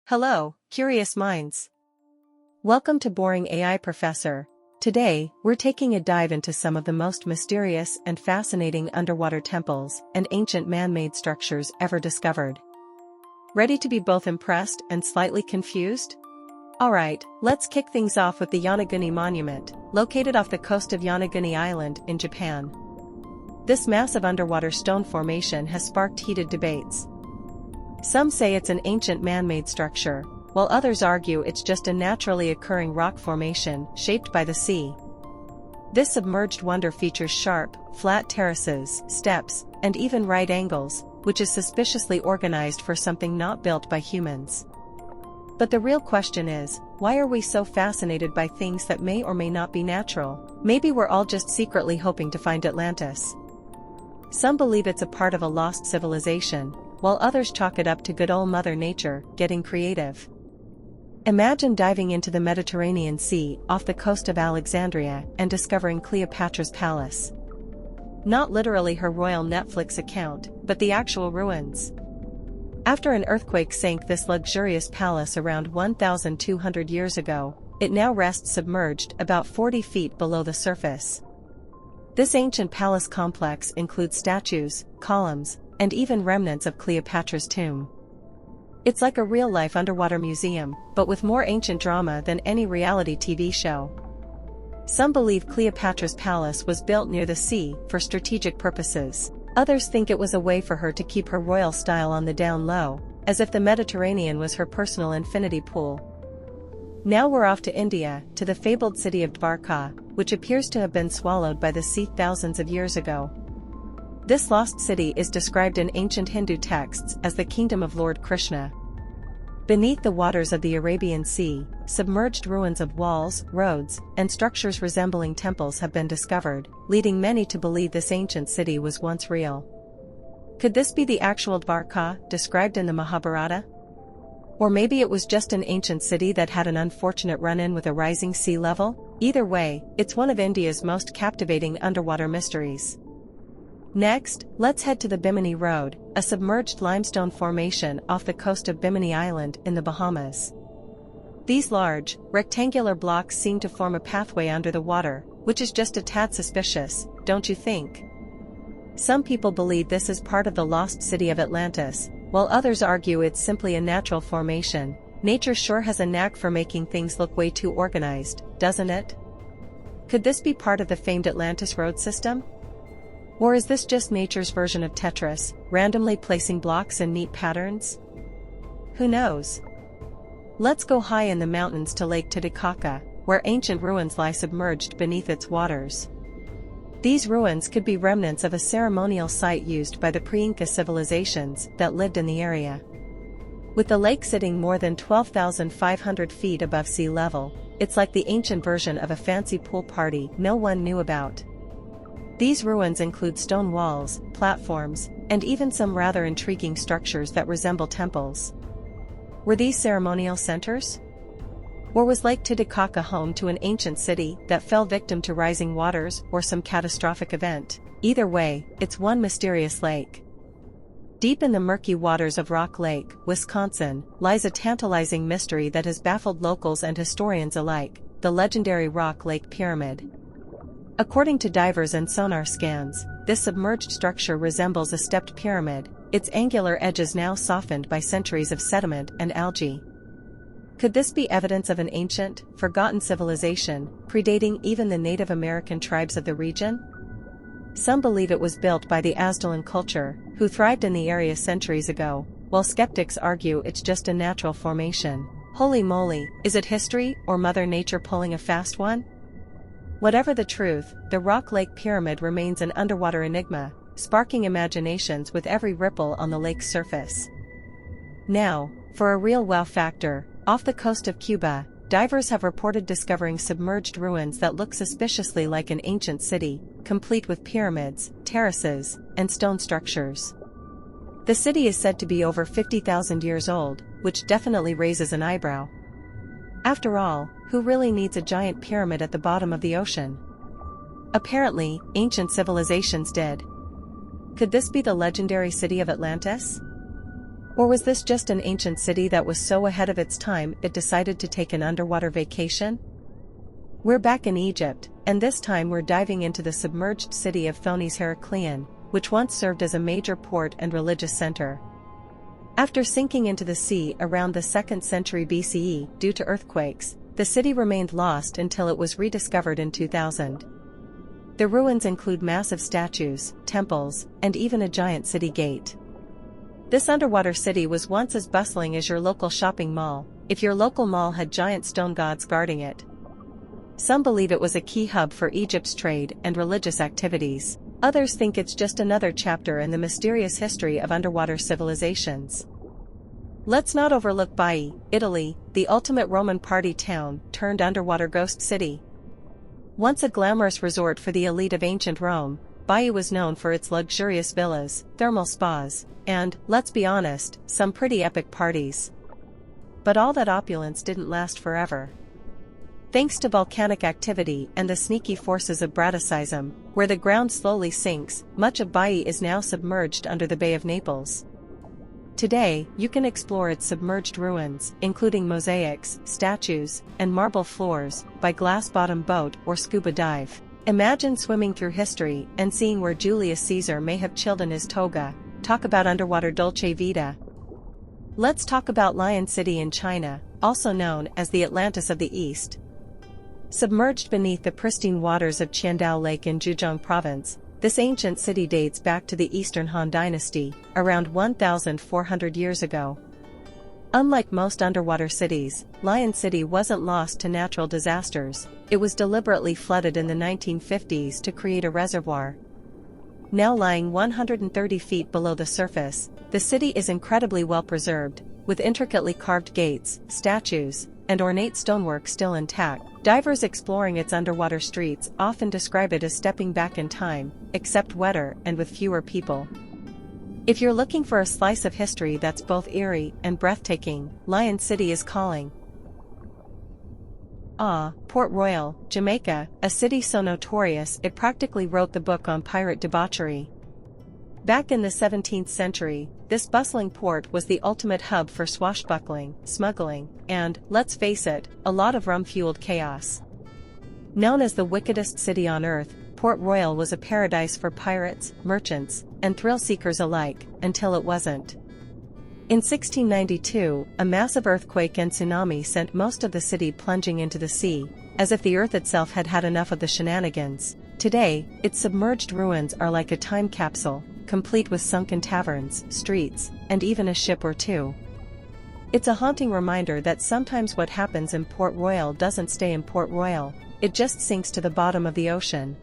Hello, curious minds. Welcome to Boring AI Professor. Today, we're taking a dive into some of the most mysterious and fascinating underwater temples and ancient man-made structures ever discovered. Ready to be both impressed and slightly confused? Alright, let's kick things off with the Yonaguni Monument, located off the coast of Yonaguni Island in Japan. This massive underwater stone formation has sparked heated debates. Some say it's an ancient man-made structure, while others argue it's just a naturally occurring rock formation shaped by the sea. This submerged wonder features sharp, flat terraces, steps, and even right angles, which is suspiciously organized for something not built by humans. But the real question is, why are we so fascinated by things that may or may not be natural? Maybe we're all just secretly hoping to find Atlantis. Some believe it's a part of a lost civilization, while others chalk it up to good old Mother Nature getting creative. Imagine diving into the Mediterranean Sea off the coast of Alexandria and discovering Cleopatra's palace. Not literally her royal Netflix account, but the actual ruins. After an earthquake sank this luxurious palace around 1,200 years ago, it now rests submerged about 40 feet below the surface. This ancient palace complex includes statues, columns, and even remnants of Cleopatra's tomb. It's like a real-life underwater museum, but with more ancient drama than any reality TV show. Some believe Cleopatra's palace was built near the sea for strategic purposes. Others think it was a way for her to keep her royal style on the down low, as if the Mediterranean was her personal infinity pool. Now we're off to India, to the fabled city of Dwarka, which appears to have been swallowed by the sea thousands of years ago. This lost city is described in ancient Hindu texts as the kingdom of Lord Krishna. Beneath the waters of the Arabian Sea, submerged ruins of walls, roads, and structures resembling temples have been discovered, leading many to believe this ancient city was once real. Could this be the actual Dwarka, described in the Mahabharata? Or maybe it was just an ancient city that had an unfortunate run-in with a rising sea level? Either way, it's one of India's most captivating underwater mysteries. Next, let's head to the Bimini Road, a submerged limestone formation off the coast of Bimini Island in the Bahamas. These large, rectangular blocks seem to form a pathway under the water, which is just a tad suspicious, don't you think? Some people believe this is part of the lost city of Atlantis, while others argue it's simply a natural formation. Nature sure has a knack for making things look way too organized, doesn't it? Could this be part of the famed Atlantis road system? Or is this just nature's version of Tetris, randomly placing blocks in neat patterns? Who knows? Let's go high in the mountains to Lake Titicaca, where ancient ruins lie submerged beneath its waters. These ruins could be remnants of a ceremonial site used by the pre-Inca civilizations that lived in the area. With the lake sitting more than 12,500 feet above sea level, it's like the ancient version of a fancy pool party no one knew about. These ruins include stone walls, platforms, and even some rather intriguing structures that resemble temples. Were these ceremonial centers? Or was Lake Titicaca home to an ancient city that fell victim to rising waters or some catastrophic event? Either way, it's one mysterious lake. Deep in the murky waters of Rock Lake, Wisconsin, lies a tantalizing mystery that has baffled locals and historians alike, the legendary Rock Lake Pyramid. According to divers and sonar scans, this submerged structure resembles a stepped pyramid, its angular edges now softened by centuries of sediment and algae. Could this be evidence of an ancient, forgotten civilization, predating even the Native American tribes of the region? Some believe it was built by the Aztecan culture, who thrived in the area centuries ago, while skeptics argue it's just a natural formation. Holy moly, is it history or Mother Nature pulling a fast one? Whatever the truth, the Rock Lake Pyramid remains an underwater enigma, sparking imaginations with every ripple on the lake's surface. Now, for a real wow factor, off the coast of Cuba, divers have reported discovering submerged ruins that look suspiciously like an ancient city, complete with pyramids, terraces, and stone structures. The city is said to be over 50,000 years old, which definitely raises an eyebrow. After all, who really needs a giant pyramid at the bottom of the ocean? Apparently, ancient civilizations did. Could this be the legendary city of Atlantis? Or was this just an ancient city that was so ahead of its time it decided to take an underwater vacation? We're back in Egypt, and this time we're diving into the submerged city of Thonis-Heracleion, which once served as a major port and religious center. After sinking into the sea around the 2nd century BCE due to earthquakes, the city remained lost until it was rediscovered in 2000. The ruins include massive statues, temples, and even a giant city gate. This underwater city was once as bustling as your local shopping mall, if your local mall had giant stone gods guarding it. Some believe it was a key hub for Egypt's trade and religious activities. Others think it's just another chapter in the mysterious history of underwater civilizations. Let's not overlook Baiae, Italy, the ultimate Roman party town turned underwater ghost city. Once a glamorous resort for the elite of ancient Rome, Baiae was known for its luxurious villas, thermal spas, and, let's be honest, some pretty epic parties. But all that opulence didn't last forever. Thanks to volcanic activity and the sneaky forces of Braticism, where the ground slowly sinks, much of Baiae is now submerged under the Bay of Naples. Today, you can explore its submerged ruins, including mosaics, statues, and marble floors, by glass-bottom boat or scuba dive. Imagine swimming through history and seeing where Julius Caesar may have chilled in his toga. Talk about underwater Dolce Vita. Let's talk about Lion City in China, also known as the Atlantis of the East. Submerged beneath the pristine waters of Qiandao Lake in Zhejiang Province, this ancient city dates back to the Eastern Han Dynasty, around 1,400 years ago. Unlike most underwater cities, Lion City wasn't lost to natural disasters. It was deliberately flooded in the 1950s to create a reservoir. Now lying 130 feet below the surface, the city is incredibly well preserved, with intricately carved gates, statues, and ornate stonework still intact. Divers exploring its underwater streets often describe it as stepping back in time, except wetter and with fewer people. If you're looking for a slice of history that's both eerie and breathtaking, Lion City is calling. Port Royal, Jamaica, a city so notorious it practically wrote the book on pirate debauchery. Back in the 17th century, this bustling port was the ultimate hub for swashbuckling, smuggling, and, let's face it, a lot of rum-fueled chaos. Known as the wickedest city on earth, Port Royal was a paradise for pirates, merchants, and thrill-seekers alike, until it wasn't. In 1692, a massive earthquake and tsunami sent most of the city plunging into the sea, as if the earth itself had had enough of the shenanigans. Today, its submerged ruins are like a time capsule, complete with sunken taverns, streets, and even a ship or two. It's a haunting reminder that sometimes what happens in Port Royal doesn't stay in Port Royal, it just sinks to the bottom of the ocean.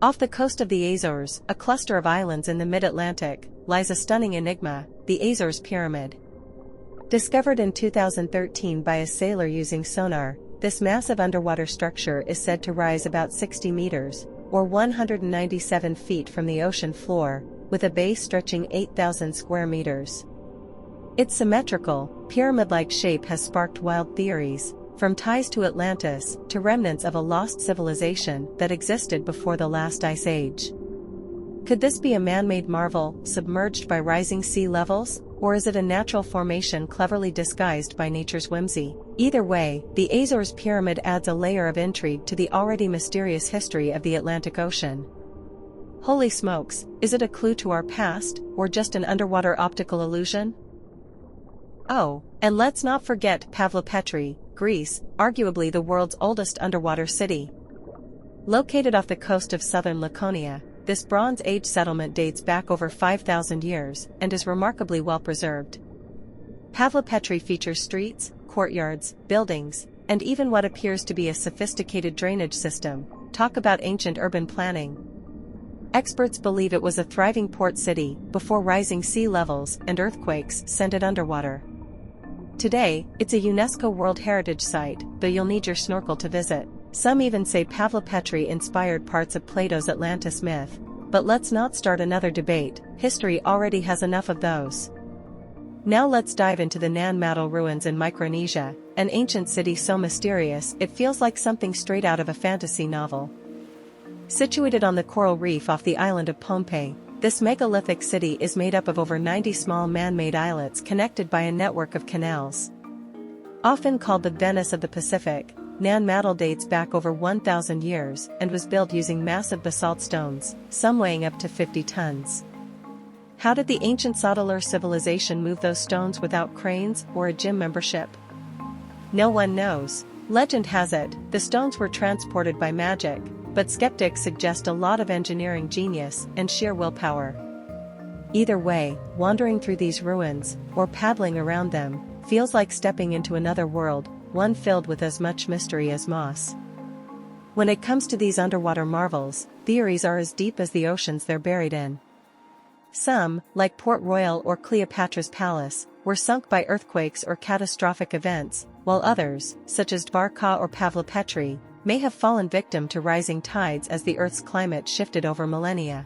Off the coast of the Azores, a cluster of islands in the mid-Atlantic, lies a stunning enigma, the Azores Pyramid. Discovered in 2013 by a sailor using sonar, this massive underwater structure is said to rise about 60 meters, or 197 feet from the ocean floor, with a base stretching 8,000 square meters. Its symmetrical, pyramid-like shape has sparked wild theories, from ties to Atlantis to remnants of a lost civilization that existed before the last ice age. Could this be a man-made marvel, submerged by rising sea levels, or is it a natural formation cleverly disguised by nature's whimsy? Either way, the Azores Pyramid adds a layer of intrigue to the already mysterious history of the Atlantic Ocean. Holy smokes, is it a clue to our past, or just an underwater optical illusion? Oh, and let's not forget Pavlopetri, Greece, arguably the world's oldest underwater city. Located off the coast of southern Laconia, this Bronze Age settlement dates back over 5,000 years and is remarkably well preserved. Pavlopetri features streets, courtyards, buildings, and even what appears to be a sophisticated drainage system. Talk about ancient urban planning. Experts believe it was a thriving port city before rising sea levels and earthquakes sent it underwater. Today, it's a UNESCO World Heritage Site, though you'll need your snorkel to visit. Some even say Pavlopetri inspired parts of Plato's Atlantis myth. But let's not start another debate, history already has enough of those. Now let's dive into the Madol ruins in Micronesia, an ancient city so mysterious it feels like something straight out of a fantasy novel. Situated on the coral reef off the island of Pohnpei, This megalithic city is made up of over 90 small man-made islets connected by a network of canals. Often called the Venice of the Pacific, Madol dates back over 1,000 years and was built using massive basalt stones, some weighing up to 50 tons. How did the ancient settler civilization move those stones without cranes or a gym membership? No one knows. Legend has it, the stones were transported by magic, but skeptics suggest a lot of engineering genius and sheer willpower. Either way, wandering through these ruins, or paddling around them, feels like stepping into another world, one filled with as much mystery as moss. When it comes to these underwater marvels, theories are as deep as the oceans they're buried in. Some, like Port Royal or Cleopatra's Palace, were sunk by earthquakes or catastrophic events, while others, such as Dwarka or Pavlopetri, may have fallen victim to rising tides as the Earth's climate shifted over millennia.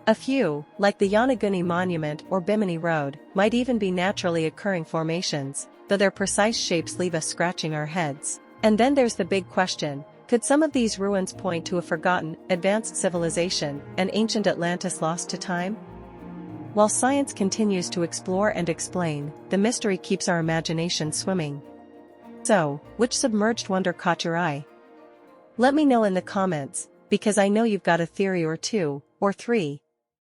A few, like the Yonaguni Monument or Bimini Road, might even be naturally occurring formations, though their precise shapes leave us scratching our heads. And then there's the big question, could some of these ruins point to a forgotten, advanced civilization, an ancient Atlantis lost to time? While science continues to explore and explain, the mystery keeps our imagination swimming. So, which submerged wonder caught your eye? Let me know in the comments, because I know you've got a theory or two, or three.